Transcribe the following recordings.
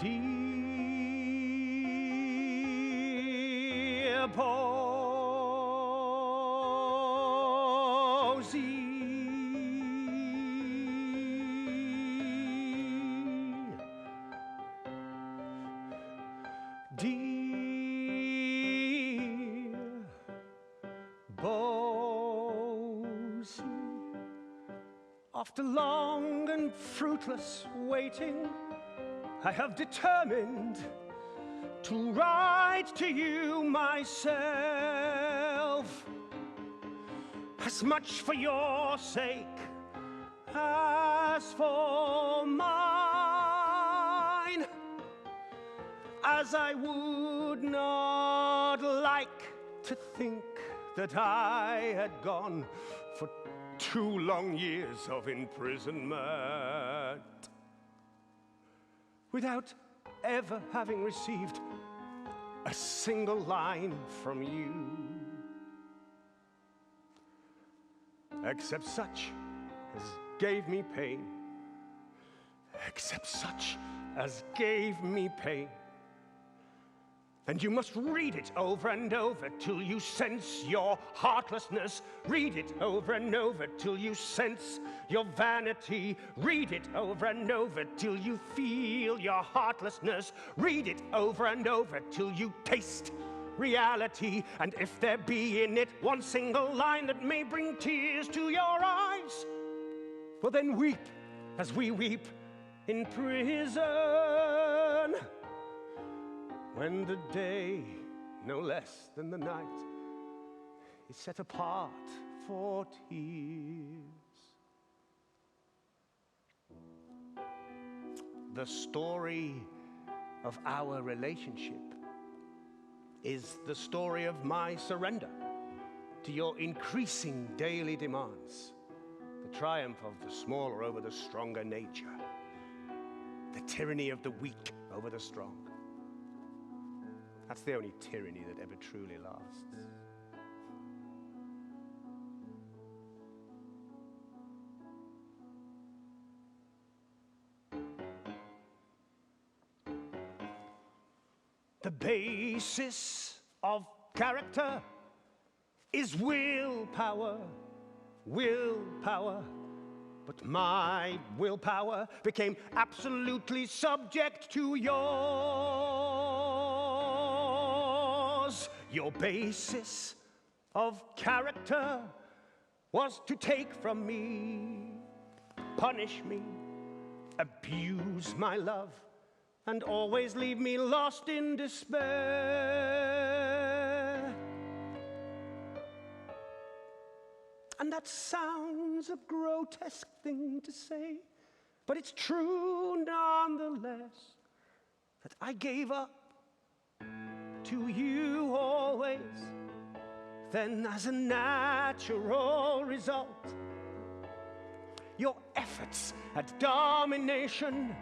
Dear Bosie, dear Bosie, after long and fruitless waiting, I have determined to write to you myself, as much for your sake as for mine, as I would not like to think that I had gone for 2 long years of imprisonment without ever having received a single line from you, except such as gave me pain, except such as gave me pain. And you must read it over and over till you sense your heartlessness. Read it over and over till you sense your vanity. Read it over and over till you feel your heartlessness. Read it over and over till you taste reality. And if there be in it one single line that may bring tears to your eyes, well then weep as we weep in prison, when the day, no less than the night, is set apart for tears. The story of our relationship is the story of my surrender to your increasing daily demands, the triumph of the smaller over the stronger nature, the tyranny of the weak over the strong. That's the only tyranny that ever truly lasts. The basis of character is willpower, willpower. But my willpower became absolutely subject to yours. Your basis of character was to take from me, punish me, abuse my love, and always leave me lost in despair. And that sounds a grotesque thing to say, but it's true nonetheless, that I gave up to you always. Then as a natural result, your efforts at domination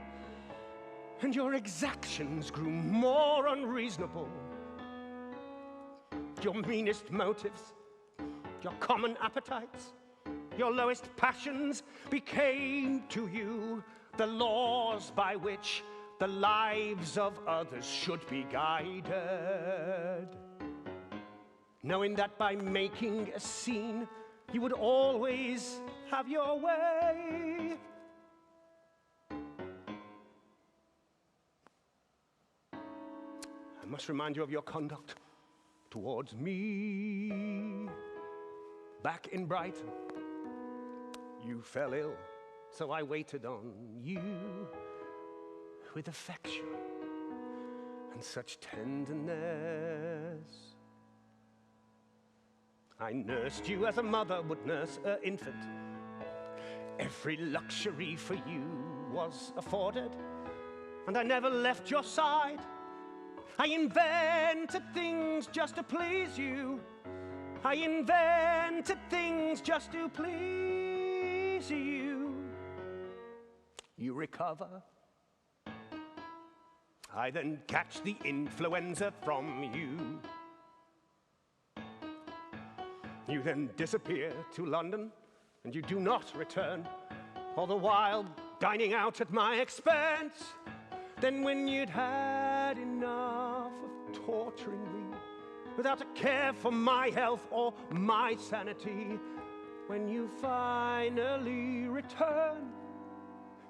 and your exactions grew more unreasonable. Your meanest motives, your common appetites, your lowest passions became to you the laws by which the lives of others should be guided. Knowing that by making a scene, you would always have your way. I must remind you of your conduct towards me. Back in Brighton, you fell ill, so I waited on you with affection and such tenderness. I nursed you as a mother would nurse an infant. Every luxury for you was afforded, and I never left your side. I invented things just to please you. I invented things just to please you. You recover. I then catch the influenza from you. You then disappear to London, and you do not return, all the while dining out at my expense. Then when you'd had enough of torturing me, without a care for my health or my sanity, when you finally return,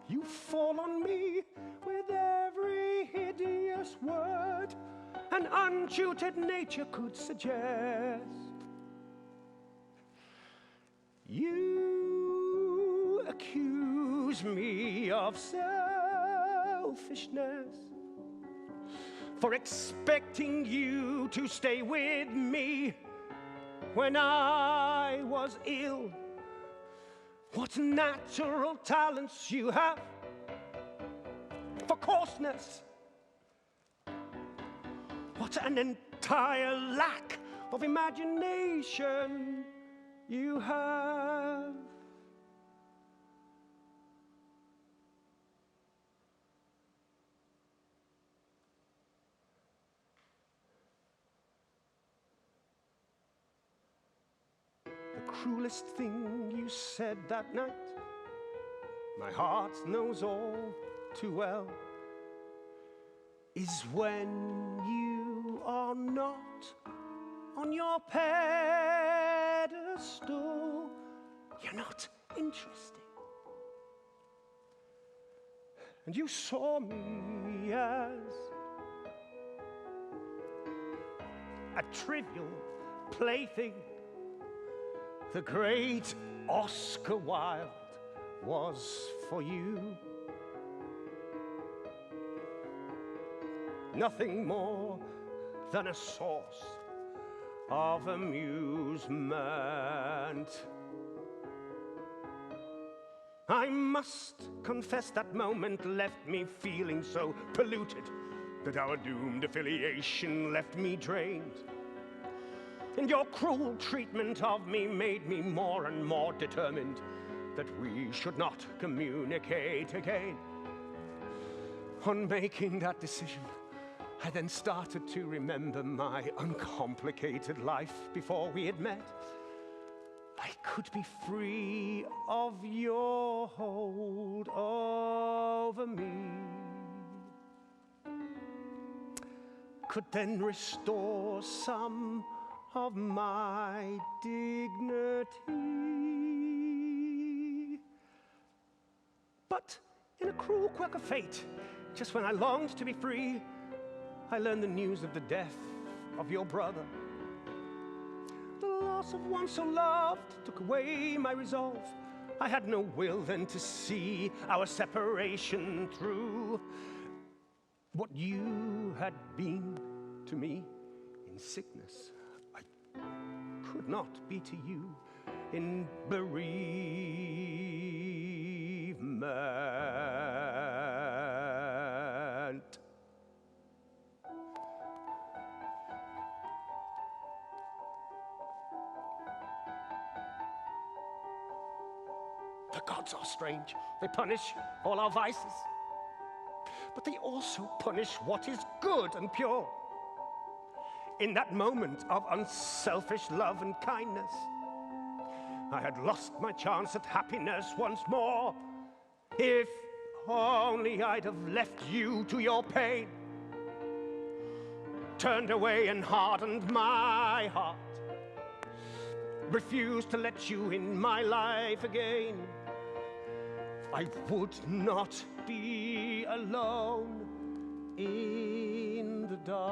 you fall on me with every hideous word an untutored nature could suggest. You accuse me of selfishness for expecting you to stay with me when I was ill. What natural talents you have for coarseness. What an entire lack of imagination you have. The cruelest thing you said that night, my heart knows all too well, is when you are not on your pedestal, you're not interesting. And you saw me as a trivial plaything. The great Oscar Wilde was for you nothing more than a source of amusement. I must confess that moment left me feeling so polluted that our doomed affiliation left me drained. And your cruel treatment of me made me more and more determined that we should not communicate again. On making that decision, I then started to remember my uncomplicated life before we had met. I could be free of your hold over me. Could then restore some of my dignity. But in a cruel quirk of fate, just when I longed to be free, I learned the news of the death of your brother. The loss of one so loved took away my resolve. I had no will then to see our separation through. What you had been to me in sickness, I could not be to you in bereavement. The gods are strange. They punish all our vices. But they also punish what is good and pure. In that moment of unselfish love and kindness, I had lost my chance at happiness once more. If only I'd have left you to your pain, turned away and hardened my heart, refused to let you in my life again, I would not be alone in the dark.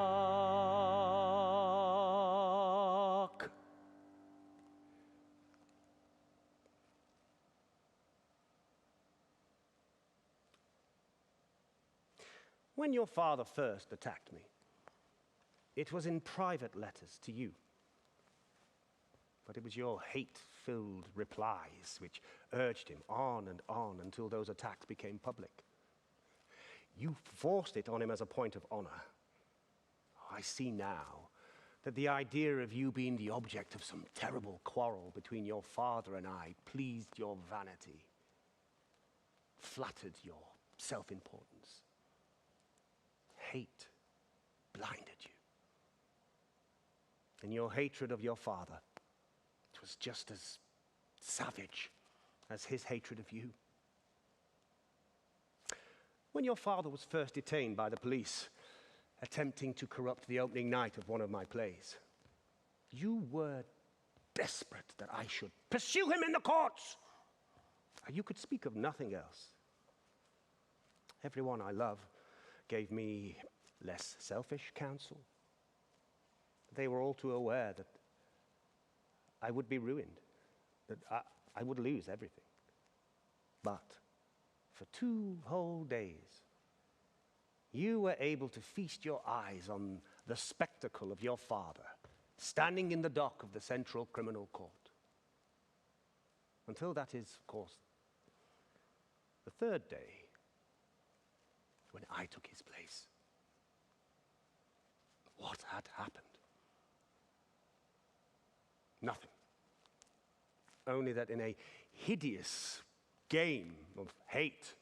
When your father first attacked me, it was in private letters to you. But it was your hate-filled replies which urged him on and on until those attacks became public. You forced it on him as a point of honor. I see now that the idea of you being the object of some terrible quarrel between your father and I pleased your vanity, flattered your self-importance. Hate blinded you. And your hatred of your father, it was just as savage as his hatred of you. When your father was first detained by the police, attempting to corrupt the opening night of one of my plays, you were desperate that I should pursue him in the courts. You could speak of nothing else. Everyone I love gave me less selfish counsel. They were all too aware that I would be ruined, that I would lose everything. But for 2 whole days, you were able to feast your eyes on the spectacle of your father standing in the dock of the Central Criminal Court. Until that is, of course, the 3rd day, when I took his place. What had happened? Nothing. Only that in a hideous game of hate,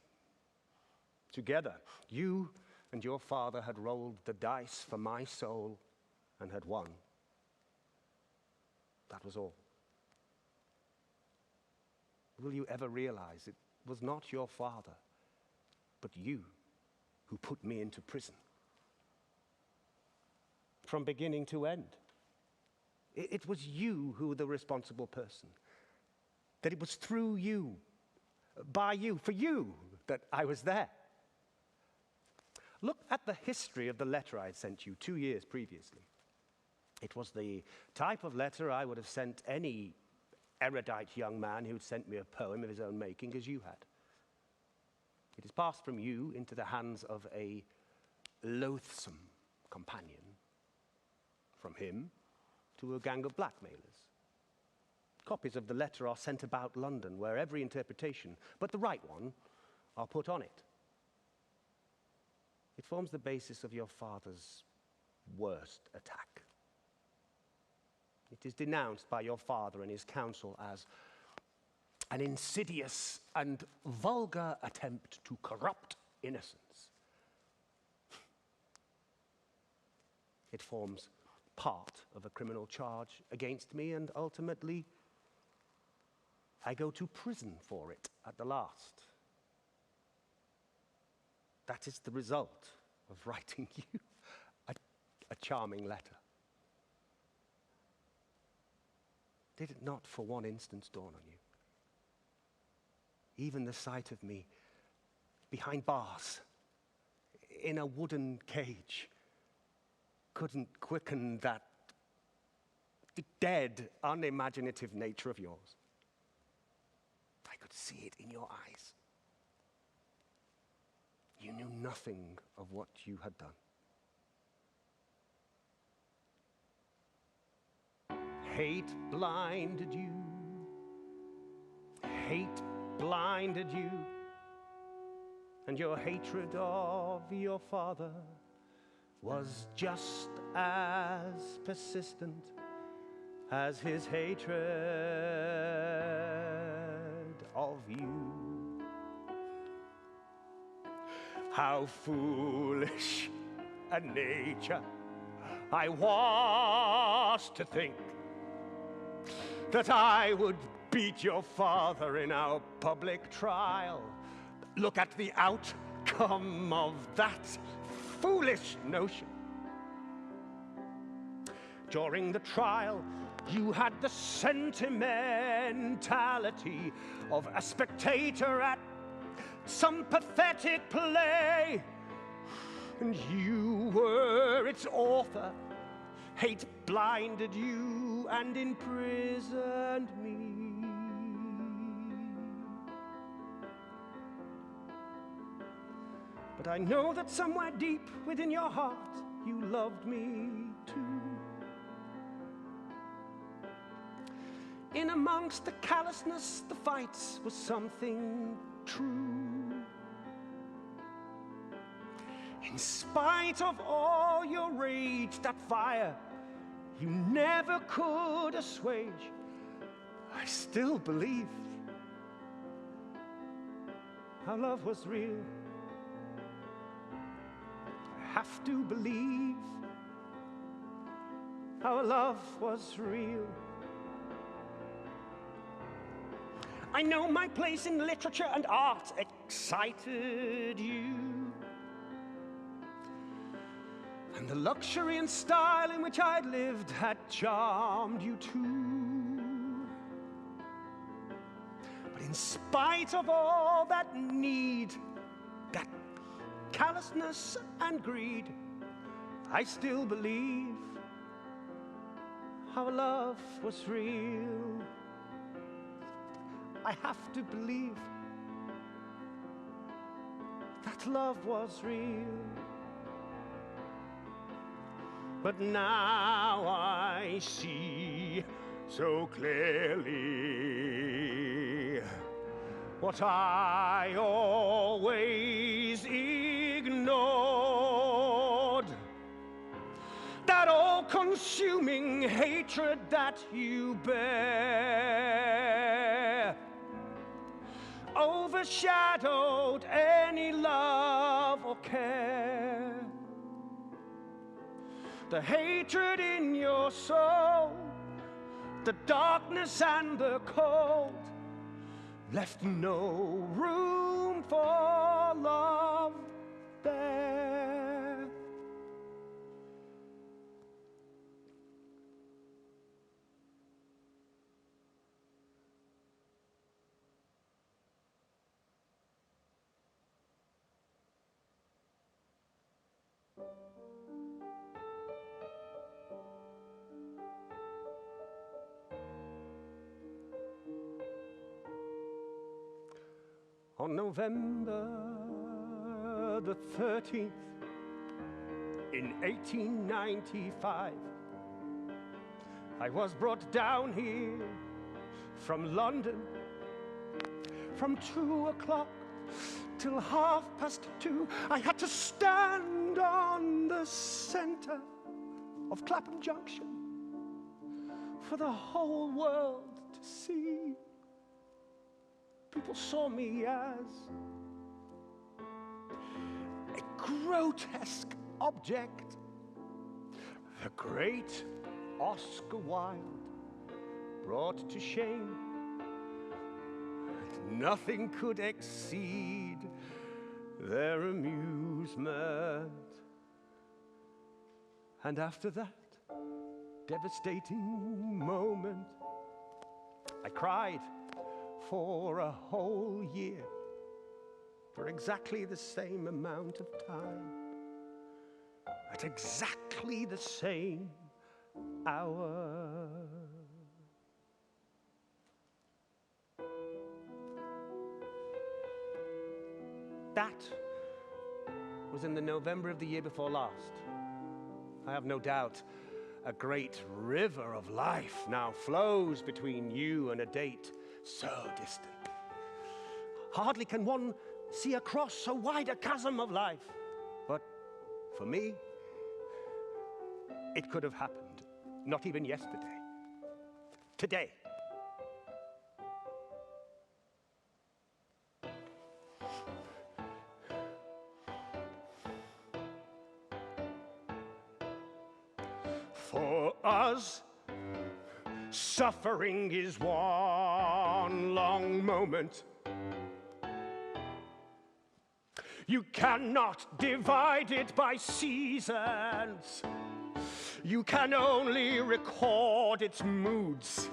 together, you and your father had rolled the dice for my soul and had won. That was all. Will you ever realize it was not your father, but you who put me into prison? From beginning to end. It was you who were the responsible person. That it was through you, by you, for you, that I was there. Look at the history of the letter I had sent you 2 years previously. It was the type of letter I would have sent any erudite young man who'd sent me a poem of his own making, as you had. It is passed from you into the hands of a loathsome companion, from him to a gang of blackmailers. Copies of the letter are sent about London, where every interpretation, but the right one, are put on it. It forms the basis of your father's worst attack. It is denounced by your father and his council as an insidious and vulgar attempt to corrupt innocence. It forms part of a criminal charge against me, and ultimately, I go to prison for it at the last. That is the result of writing you a charming letter. Did it not for one instant dawn on you? Even the sight of me behind bars, in a wooden cage, couldn't quicken that dead, unimaginative nature of yours. I could see it in your eyes. You knew nothing of what you had done. Hate blinded you. Hate blinded you. And your hatred of your father was just as persistent as his hatred of you. How foolish a nature I was to think that I would beat your father in our public trial. Look at the outcome of that foolish notion. During the trial, you had the sentimentality of a spectator at some pathetic play, and you were its author. Hate blinded you and imprisoned me. But I know that somewhere deep within your heart, you loved me too. In amongst the callousness, the fights was something true. In spite of all your rage, that fire you never could assuage, I still believe our love was real. I have to believe our love was real. I know my place in literature and art excited you. And the luxury and style in which I'd lived had charmed you too. But in spite of all that need, that callousness and greed, I still believe our love was real. I have to believe that love was real. But now I see so clearly what I always ignored, that all-consuming hatred that you bear overshadowed any love or care. The hatred in your soul, the darkness and the cold, left no room for love there. On November the 13th in 1895, I was brought down here from London from 2 o'clock till 2:30. I had to stand on the center of Clapham Junction for the whole world to see. People saw me as a grotesque object. The great Oscar Wilde brought to shame. Nothing could exceed their amusement. And after that devastating moment, I cried for a whole year, for exactly the same amount of time, at exactly the same hour. That was in the November of the year before last. I have no doubt a great river of life now flows between you and a date so distant. Hardly can one see across so wide a chasm of life. But for me, it could have happened, not even yesterday. Today. For us, suffering is one long moment. You cannot divide it by seasons. You can only record its moods,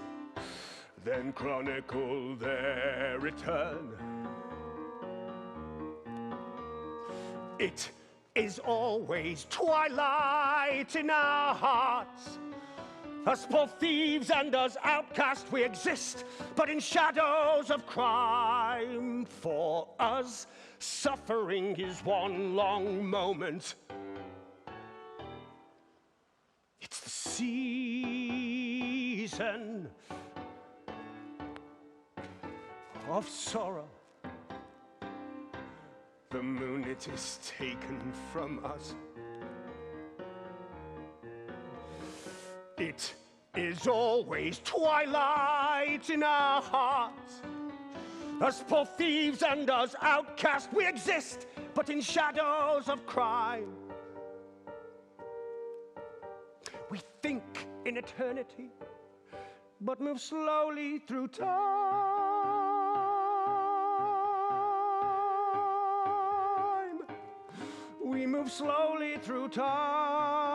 then chronicle their return. It is always twilight in our hearts. Us poor thieves and us outcasts, we exist, but in shadows of crime. For us, suffering is one long moment. It's the season of sorrow. The moon, it is taken from us. It is always twilight in our hearts. Us poor thieves and us outcasts, we exist, but in shadows of crime. We think in eternity, but move slowly through time. We move slowly through time.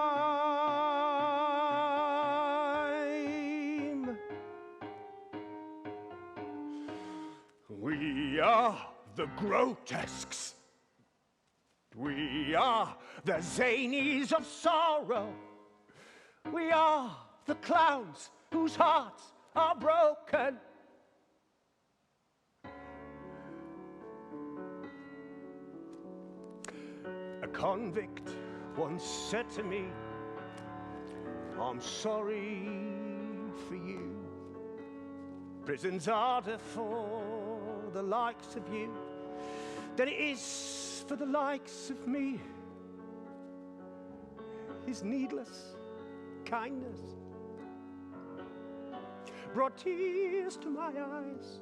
We are the grotesques. We are the zanies of sorrow. We are the clowns whose hearts are broken. A convict once said to me, I'm sorry for you. Prison's harder for the likes of you than it is for the likes of me. His needless kindness brought tears to my eyes.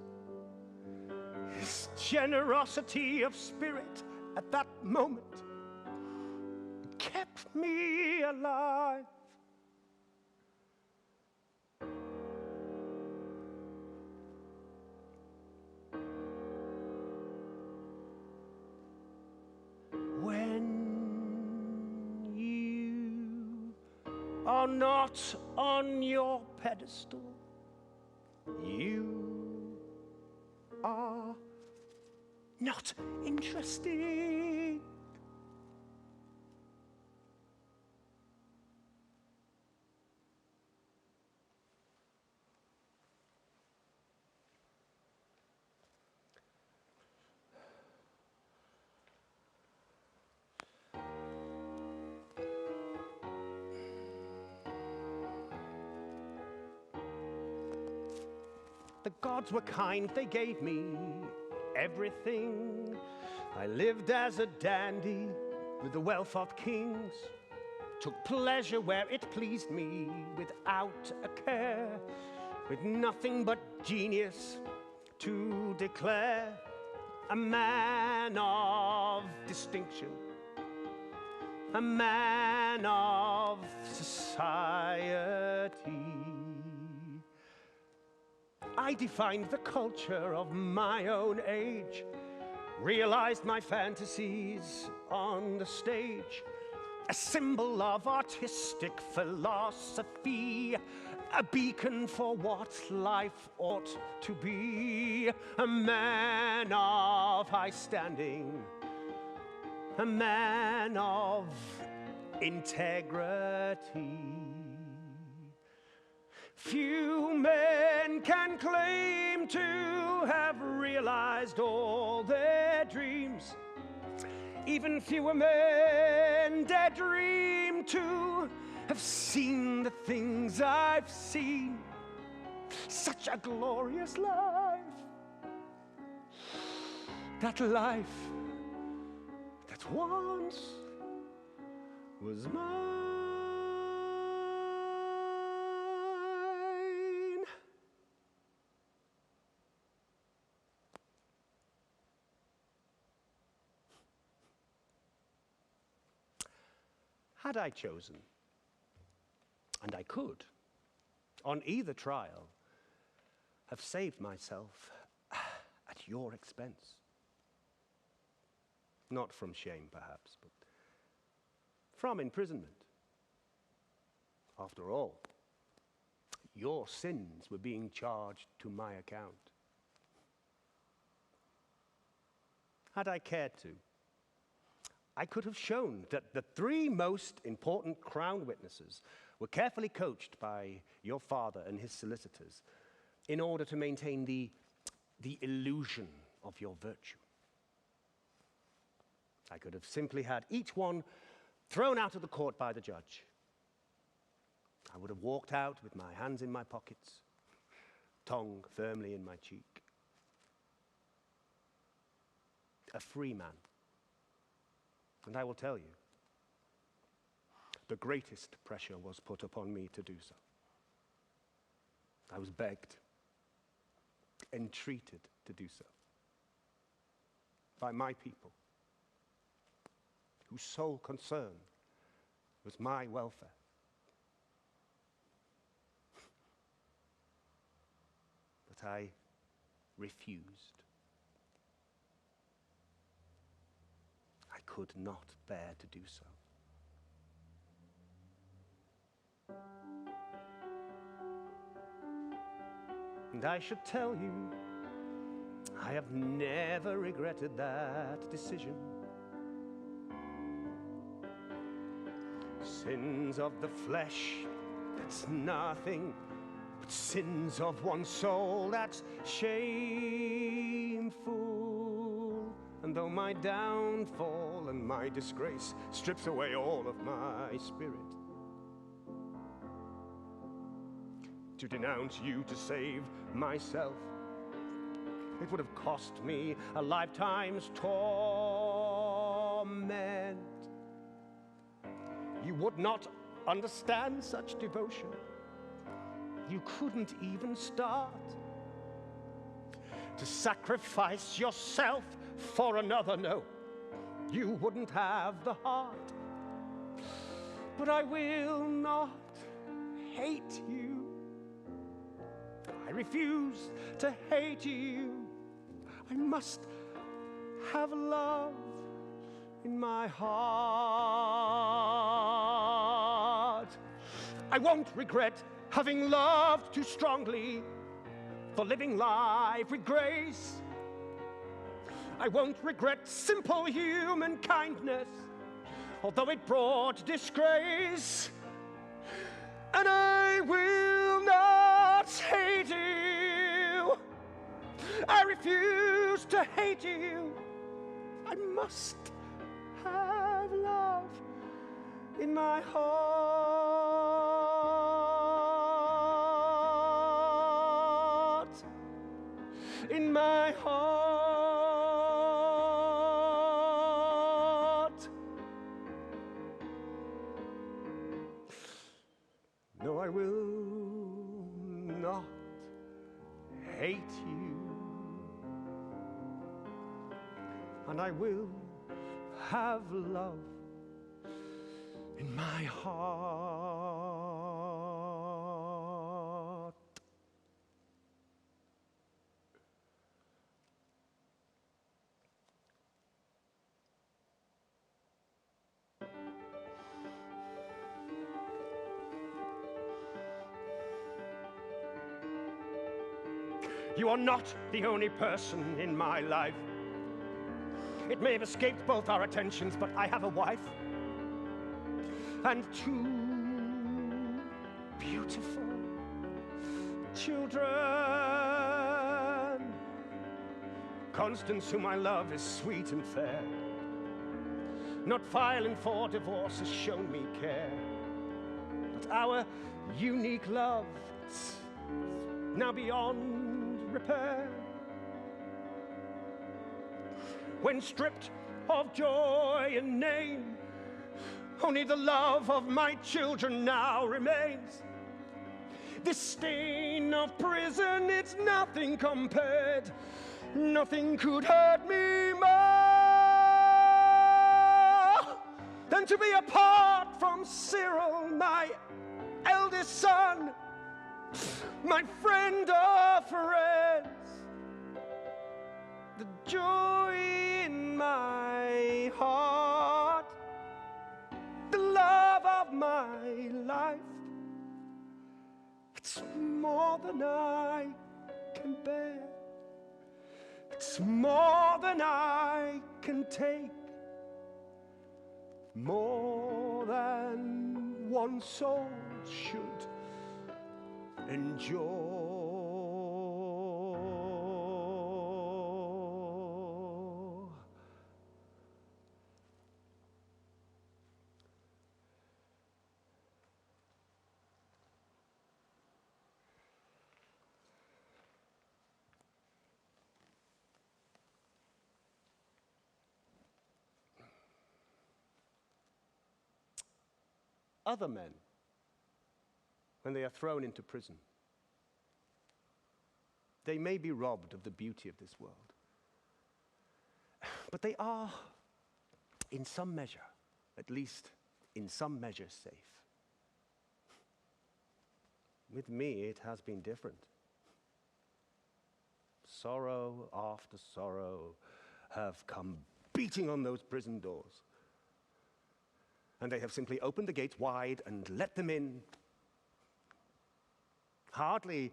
His generosity of spirit at that moment kept me alive. Are not on your pedestal. You are not interesting. The gods were kind, they gave me everything. I lived as a dandy with the wealth of kings, took pleasure where it pleased me without a care, with nothing but genius to declare, a man of distinction, a man of society. I defined the culture of my own age, realized my fantasies on the stage, a symbol of artistic philosophy, a beacon for what life ought to be, a man of high standing, a man of integrity. Few men can claim to have realized all their dreams. Even fewer men dare dream to have seen the things I've seen. Such a glorious life. That life that once was mine. Had I chosen, and I could, on either trial, have saved myself at your expense. Not from shame, perhaps, but from imprisonment. After all, your sins were being charged to my account. Had I cared to, I could have shown that the three most important crown witnesses were carefully coached by your father and his solicitors in order to maintain the illusion of your virtue. I could have simply had each one thrown out of the court by the judge. I would have walked out with my hands in my pockets, tongue firmly in my cheek. A free man. And I will tell you, the greatest pressure was put upon me to do so. I was begged, entreated to do so by my people, whose sole concern was my welfare. But I refused. I could not bear to do so. And I should tell you, I have never regretted that decision. Sins of the flesh, that's nothing, but sins of one's soul, that's shameful. And though my downfall and my disgrace strips away all of my spirit, to denounce you to save myself, it would have cost me a lifetime's torment. You would not understand such devotion. You couldn't even start to sacrifice yourself for another. No, you wouldn't have the heart. But I will not hate you. I refuse to hate you. I must have love in my heart. I won't regret having loved too strongly, for living life with grace. I won't regret simple human kindness, although it brought disgrace. And I will not hate you. I refuse to hate you. I must have love in my heart. In my heart. No, I will not hate you. And I will have love in my heart. You are not the only person in my life. It may have escaped both our attentions, but I have a wife and two beautiful children. Constance, whom I love, is sweet and fair. Not filing for divorce has shown me care. But our unique love is now beyond repair. When stripped of joy and name, only the love of my children now remains. This stain of prison, it's nothing compared. Nothing could hurt me more than to be apart from Cyril, my eldest son, my friend of friends. The joy in my heart, the love of my life, it's more than I can bear. It's more than I can take, more than one soul should endure. Other men, when they are thrown into prison, they may be robbed of the beauty of this world, but they are, in some measure, at least in some measure, safe. With me, it has been different. Sorrow after sorrow have come beating on those prison doors. And they have simply opened the gates wide and let them in. Hardly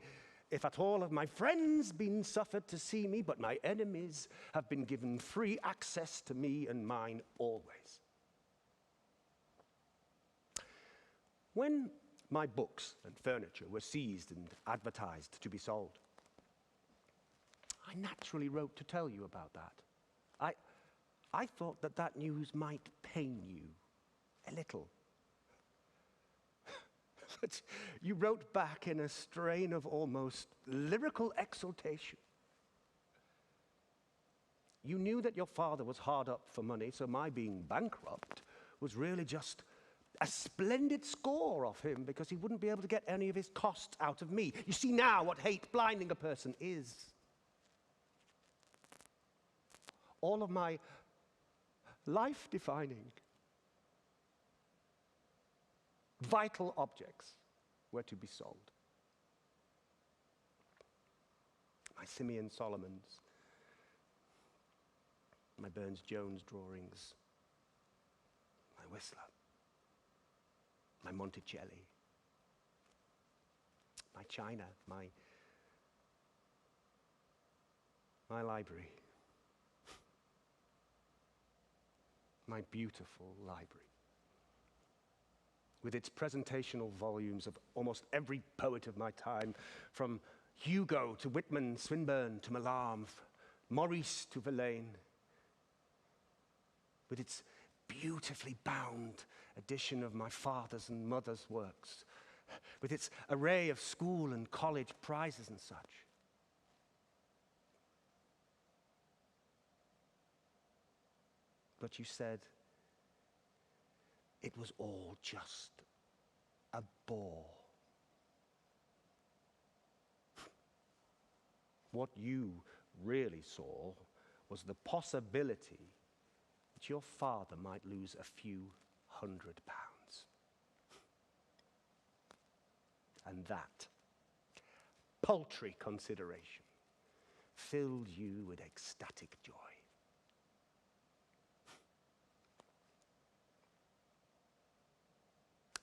if at all have my friends been suffered to see me, but my enemies have been given free access to me and mine always. When my books and furniture were seized and advertised to be sold, I naturally wrote to tell you about that. I thought that news might pain you a little. But you wrote back in a strain of almost lyrical exultation. You knew that your father was hard up for money, so my being bankrupt was really just a splendid score off him because he wouldn't be able to get any of his costs out of me. You see now what hate blinding a person is. All of my life-defining, vital objects were to be sold. My Simeon Solomons, my Burns-Jones drawings, my Whistler, my Monticelli, my china, my library, my beautiful library, with its presentational volumes of almost every poet of my time, from Hugo to Whitman, Swinburne to Mallarmé, Maurice to Verlaine, with its beautifully bound edition of my father's and mother's works, with its array of school and college prizes and such. But you said it was all just a bore. What you really saw was the possibility that your father might lose a few £100. And that paltry consideration filled you with ecstatic joy.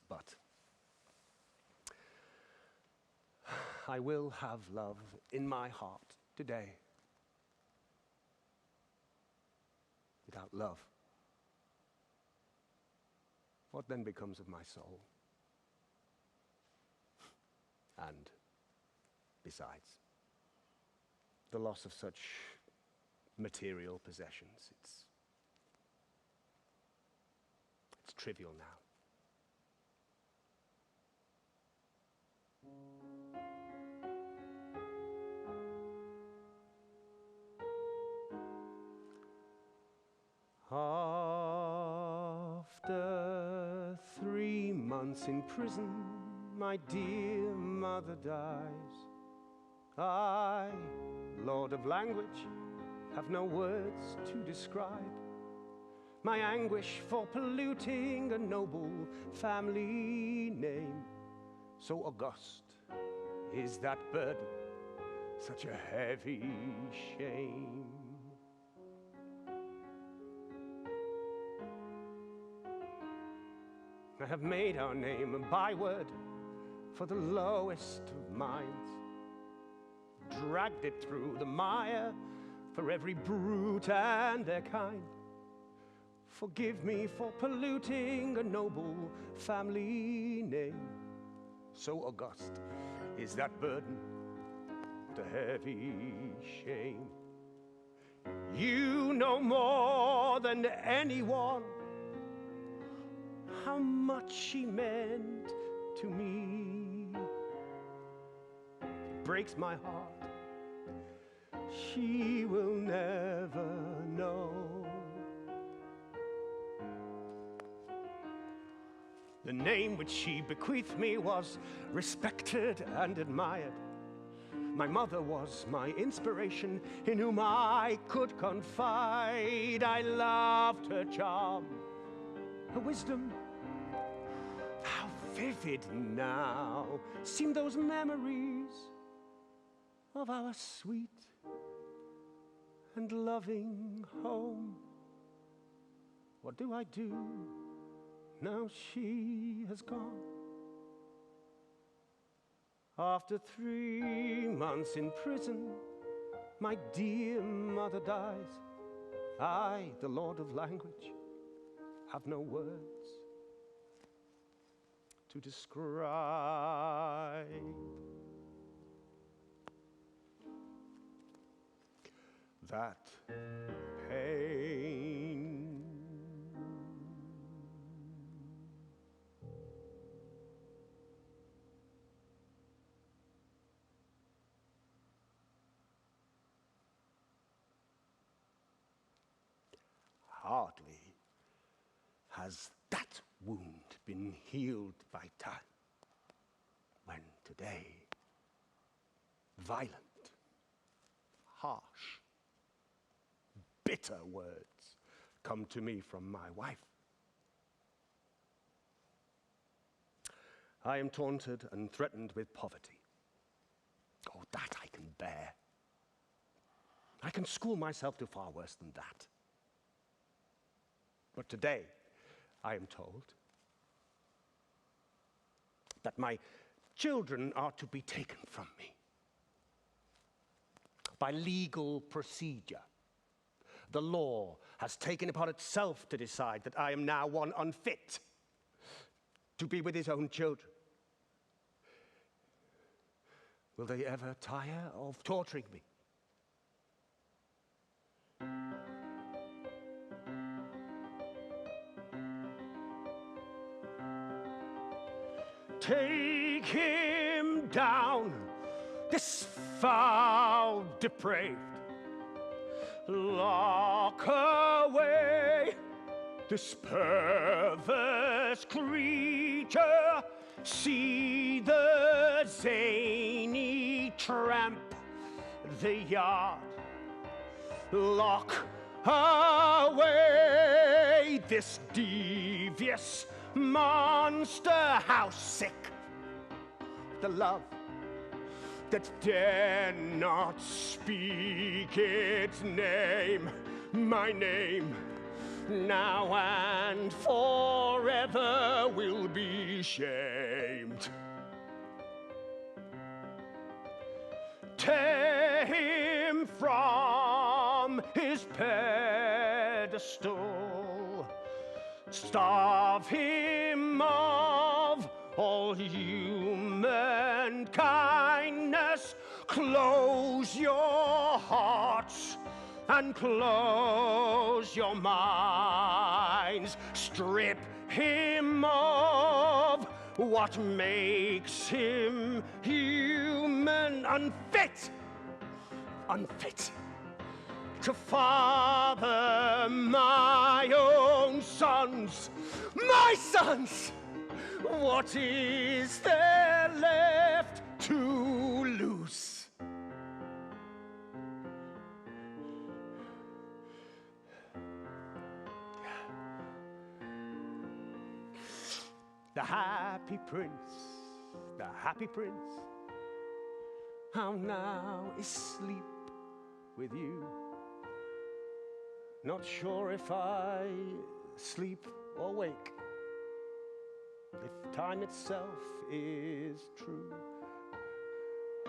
But I will have love in my heart today. Without love, what then becomes of my soul? And besides, the loss of such material possessions, it's trivial now. After 3 months in prison, my dear mother dies. I, Lord of Language, have no words to describe my anguish for polluting a noble family name. So august is that burden, such a heavy shame. I have made our name a byword for the lowest of minds, dragged it through the mire for every brute and their kind. Forgive me for polluting a noble family name. So august is that burden, the heavy shame. You know more than anyone how much she meant to me. It breaks my heart, she will never know. The name which she bequeathed me was respected and admired. My mother was my inspiration, in whom I could confide. I loved her charm, her wisdom. How vivid now seem those memories of our sweet and loving home. What do I do now she has gone? After 3 months in prison, my dear mother dies. I, the Lord of Language, have no words to describe that pain. Hardly has that wound been healed by time, when today, violent, harsh, bitter words come to me from my wife. I am taunted and threatened with poverty. Oh, that I can bear. I can school myself to far worse than that. But today, I am told that my children are to be taken from me by legal procedure. The law has taken upon itself to decide that I am now one unfit to be with his own children. Will they ever tire of torturing me? Take him down, this foul depraved. Lock away this perverse creature. See the zany tramp the yard. Lock away this devious monster. How sick the love that dare not speak its name, my name, now and forever will be shamed. Tear him from his pedestal, starve him of all human kindness. Close your hearts and close your minds. Strip him of what makes him human. Unfit, unfit to father my own sons, my sons. What is there left to lose? The happy prince, how now is sleep with you? Not sure if I sleep or wake, if time itself is true.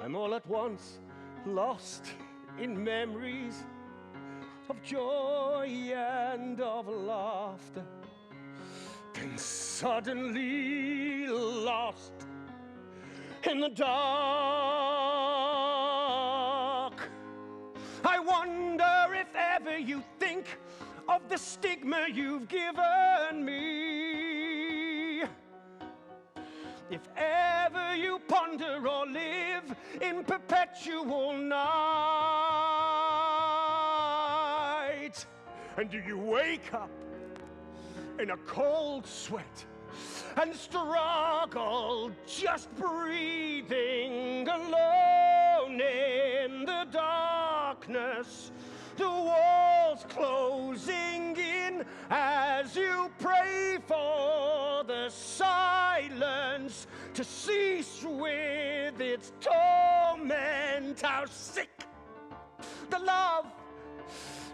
I'm all at once lost in memories of joy and of laughter, then suddenly lost in the dark. I wonder if ever you think of the stigma you've given me, if ever you ponder or live in perpetual night. And do you wake up in a cold sweat and struggle just breathing alone in the darkness, the walls closing in as you pray for the silence to cease with its torment? How sick the love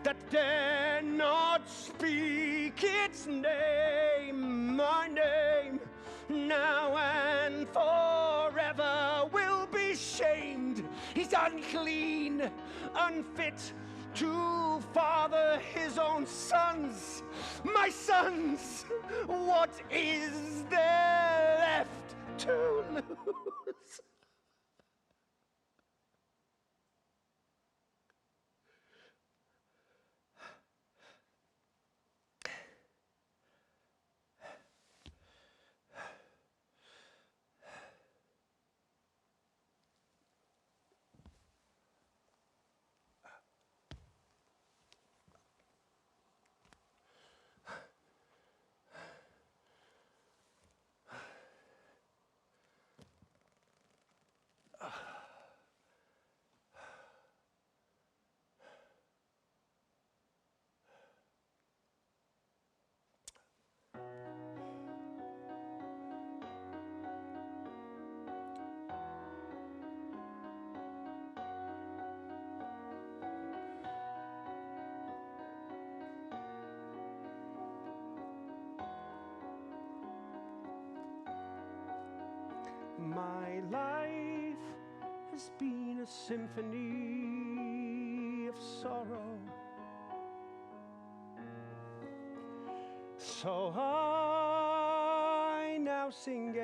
that dare not speak its name, my name, now and forever will be ashamed, he's unclean, unfit to father his own sons. My sons, what is there left to lose? My life has been a symphony of sorrow, so I now sing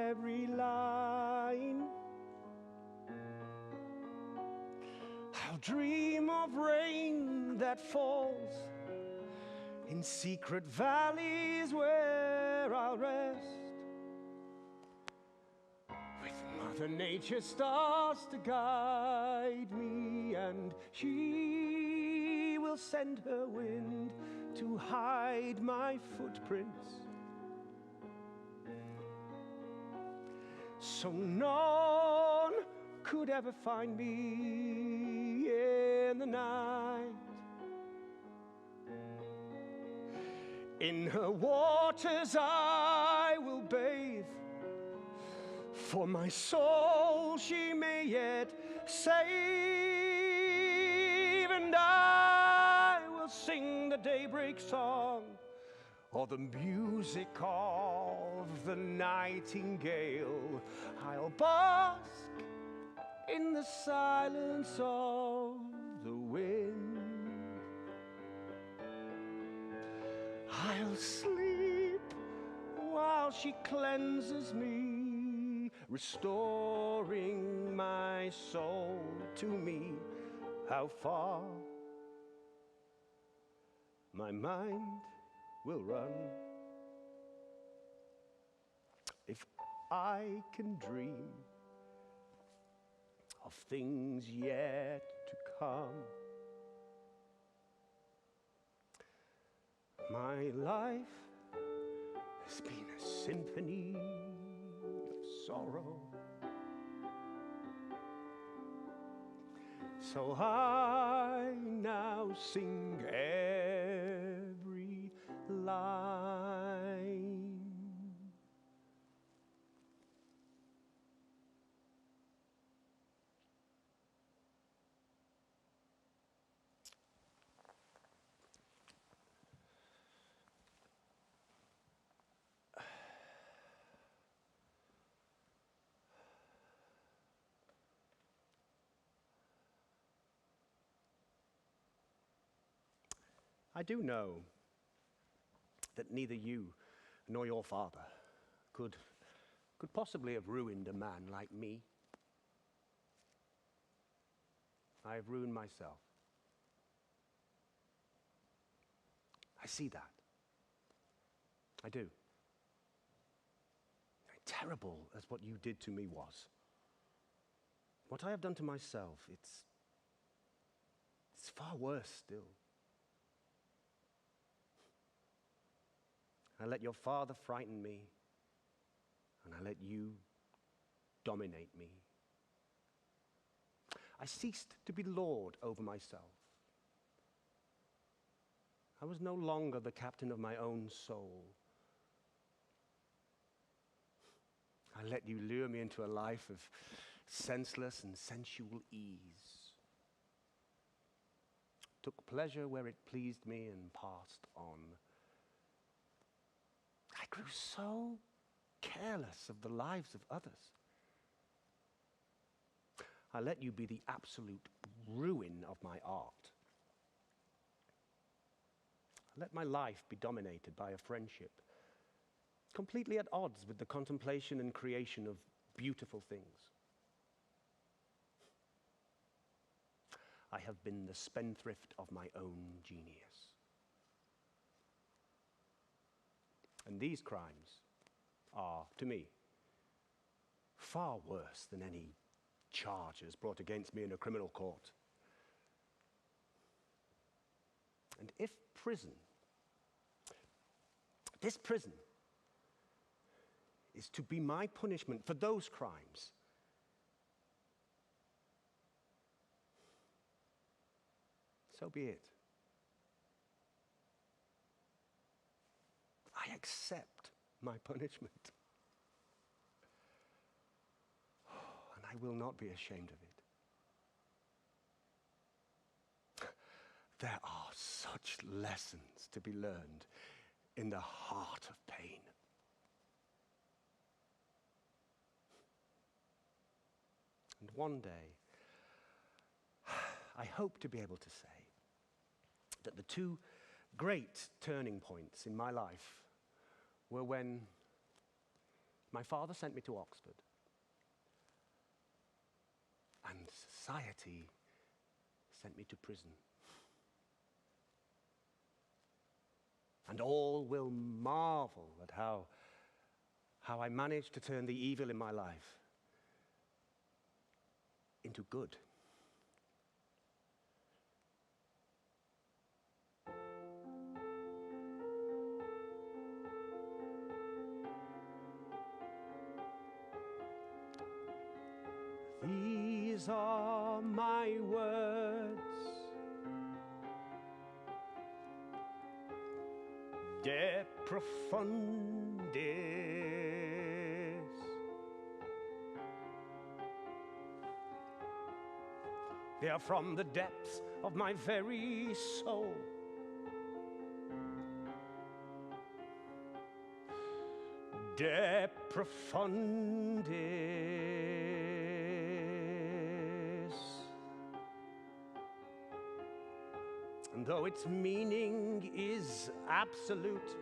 every line. I'll dream of rain that falls in secret valleys where I'll rest, Mother Nature stars to guide me, and she will send her wind to hide my footprints, so none could ever find me in the night. In her waters I will bathe, for my soul she may yet save, and I will sing the daybreak song, or the music of the nightingale. I'll bask in the silence of the wind. I'll sleep while she cleanses me, restoring my soul to me. How far my mind will run, if I can dream of things yet to come. My life has been a symphony of sorrow, so I now sing every line. I do know that neither you nor your father could possibly have ruined a man like me. I have ruined myself. I see that. I do. Terrible as what you did to me was. What I have done to myself, it's far worse still. I let your father frighten me, and I let you dominate me. I ceased to be lord over myself. I was no longer the captain of my own soul. I let you lure me into a life of senseless and sensual ease. Took pleasure where it pleased me and passed on. I grew so careless of the lives of others. I let you be the absolute ruin of my art. I let my life be dominated by a friendship completely at odds with the contemplation and creation of beautiful things. I have been the spendthrift of my own genius. And these crimes are, to me, far worse than any charges brought against me in a criminal court. And if this prison, is to be my punishment for those crimes, so be it. I accept my punishment. And I will not be ashamed of it. There are such lessons to be learned in the heart of pain. And one day, I hope to be able to say that the two great turning points in my life were when my father sent me to Oxford and society sent me to prison. And all will marvel at how I managed to turn the evil in my life into good. These are my words, de profundis. They are from the depths of my very soul. De profundis. And though its meaning is absolute,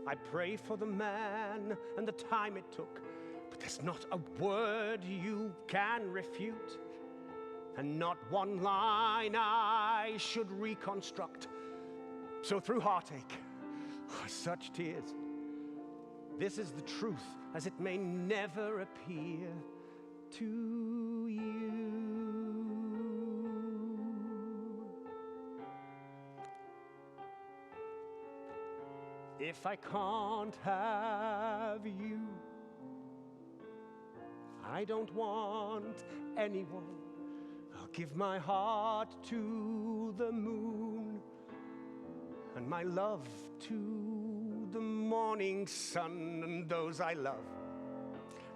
I pray for the man and the time it took, but there's not a word you can refute, and not one line I should reconstruct. So through heartache, such tears, this is the truth as it may never appear to you. If I can't have you, I don't want anyone. I'll give my heart to the moon and my love to the morning sun, and those I love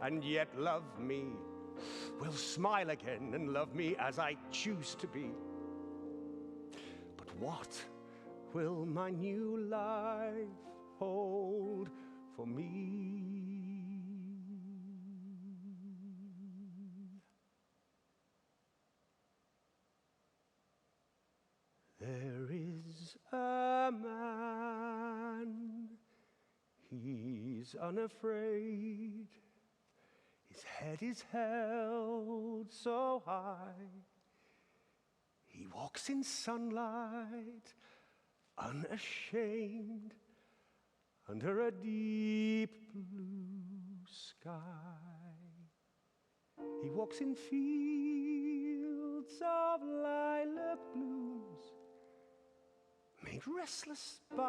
and yet love me will smile again and love me as I choose to be. But what will my new life hold for me? There is a man, he's unafraid, his head is held so high, he walks in sunlight, unashamed, under a deep blue sky. He walks in fields of lilac blooms, made restless by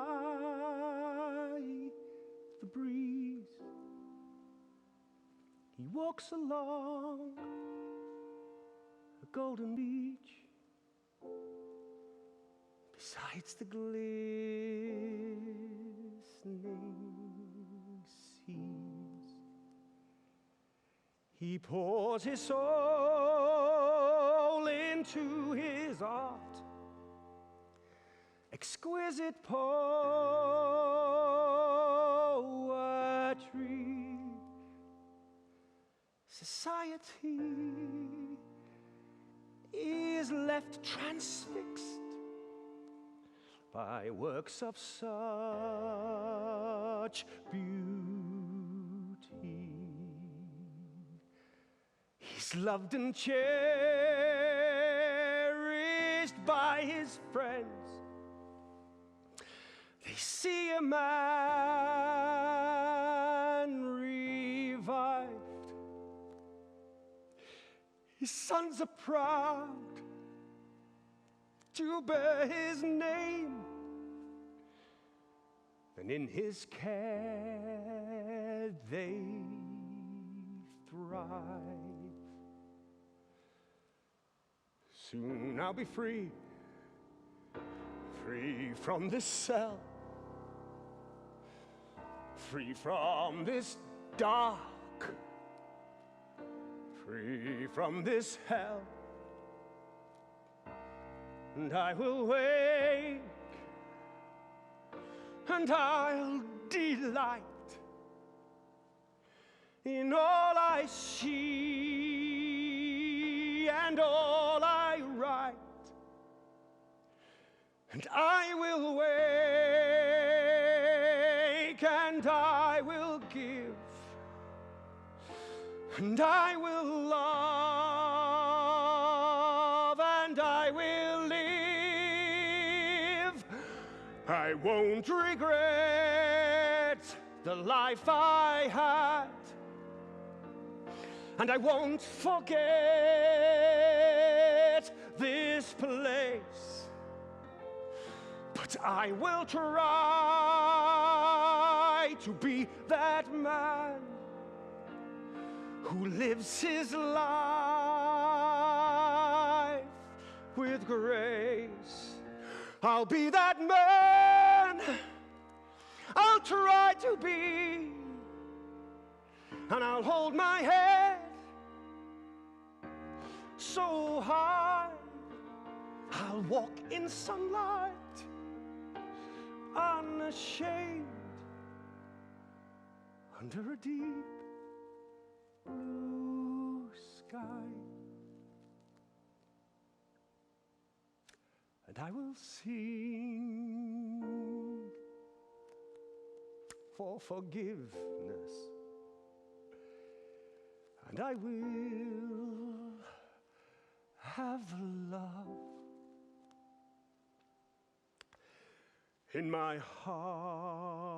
the breeze. He walks along a golden beach, besides the glistening seas. He pours his soul into his art, exquisite poetry, society is left transfixed by works of such beauty. He's loved and cherished by his friends. They see a man revived. His sons are proud to bear his name, and in his care they thrive. Soon I'll be free, free from this cell, free from this dark, free from this hell. And I will wake, and I'll delight in all I see and all I write. And I will wake, and I will give, and I will love, and I will live. I won't regret the life I had, and I won't forget this place. But I will try to be that man who lives his life with grace. I'll be that man, I'll try to be, and I'll hold my head so high. I'll walk in sunlight, unashamed, under a deep blue sky. And I will sing for forgiveness, and I will have love in my heart.